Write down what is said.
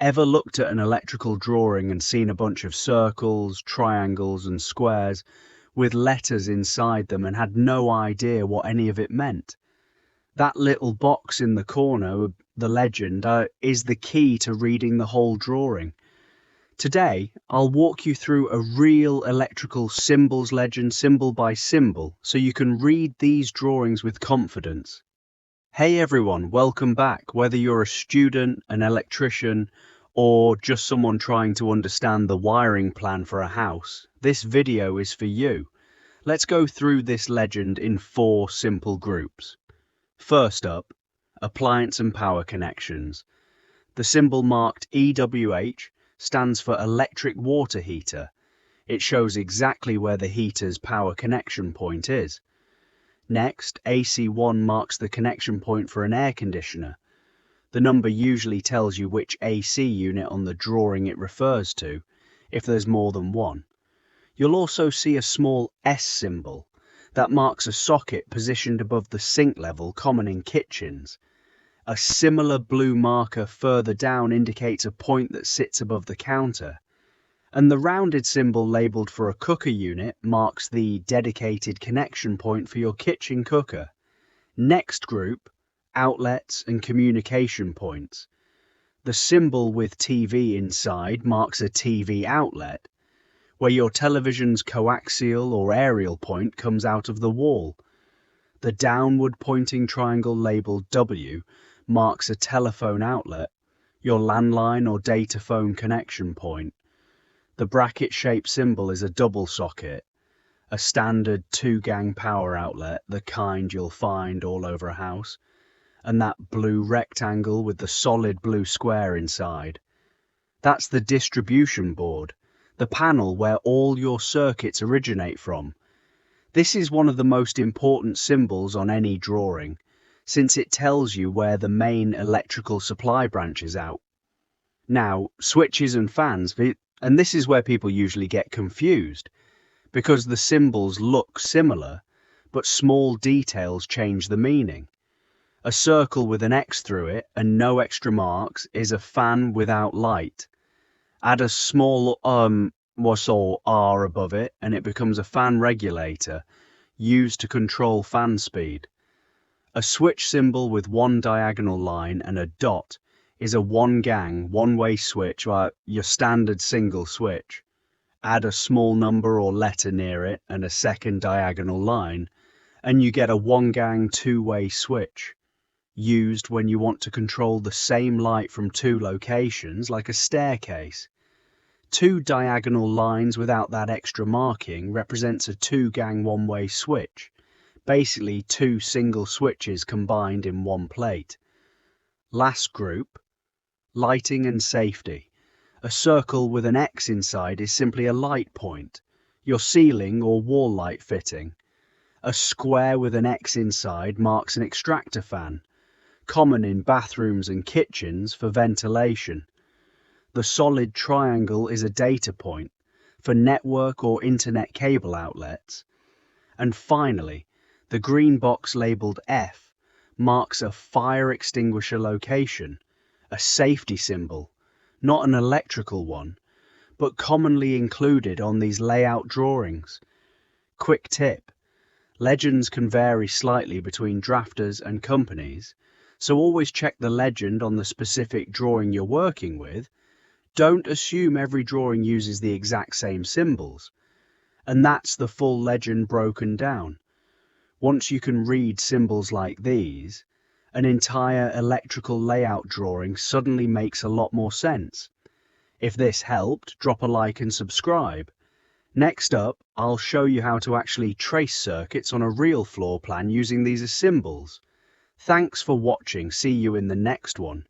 Ever looked at an electrical drawing and seen a bunch of circles, triangles, and squares with letters inside them and had no idea what any of it meant? That little box in the corner, the legend, is the key to reading the whole drawing. Today, I'll walk you through a real electrical symbols legend, symbol by symbol, so you can read these drawings with confidence. Hey everyone, welcome back. Whether you're a student, an electrician, or just someone trying to understand the wiring plan for a house, this video is for you. Let's go through this legend in 4 simple groups. First up, appliance and power connections. The symbol marked EWH stands for electric water heater. It shows exactly where the heater's power connection point is. Next, AC1 marks the connection point for an air conditioner. The number usually tells you which AC unit on the drawing it refers to, if there's more than one. You'll also see a small S symbol that marks a socket positioned above the sink level, common in kitchens. A similar blue marker further down indicates a point that sits above the counter. And the rounded symbol labelled for a cooker unit marks the dedicated connection point for your kitchen cooker. Next group, outlets and communication points. The symbol with TV inside marks a TV outlet, where your television's coaxial or aerial point comes out of the wall. The downward pointing triangle labelled W marks a telephone outlet, your landline or data phone connection point. The bracket-shaped symbol is a double socket, a standard 2-gang power outlet, the kind you'll find all over a house, and that blue rectangle with the solid blue square inside. That's the distribution board, the panel where all your circuits originate from. This is one of the most important symbols on any drawing, since it tells you where the main electrical supply branches out. Now, switches and fans, and this is where people usually get confused, because the symbols look similar, but small details change the meaning. A circle with an X through it and no extra marks is a fan without light. Add a small or R above it and it becomes a fan regulator, used to control fan speed. A switch symbol with one diagonal line and a dot is a 1-gang, one-way switch, or your standard single switch. Add a small number or letter near it and a second diagonal line, and you get a 1-gang, 2-way switch, used when you want to control the same light from 2 locations, like a staircase. 2 diagonal lines without that extra marking represents a 2-gang, 1-way switch. Basically 2 single switches combined in one plate. Last group, lighting and safety. A circle with an X inside is simply a light point, your ceiling or wall light fitting. A square with an X inside marks an extractor fan, common in bathrooms and kitchens for ventilation. The solid triangle is a data point for network or internet cable outlets. And finally, the green box labelled F marks a fire extinguisher location, a safety symbol, not an electrical one, but commonly included on these layout drawings. Quick tip, legends can vary slightly between drafters and companies, so always check the legend on the specific drawing you're working with. Don't assume every drawing uses the exact same symbols. And that's the full legend broken down. Once you can read symbols like these, an entire electrical layout drawing suddenly makes a lot more sense. If this helped, drop a like and subscribe. Next up, I'll show you how to actually trace circuits on a real floor plan using these as symbols. Thanks for watching. See you in the next one.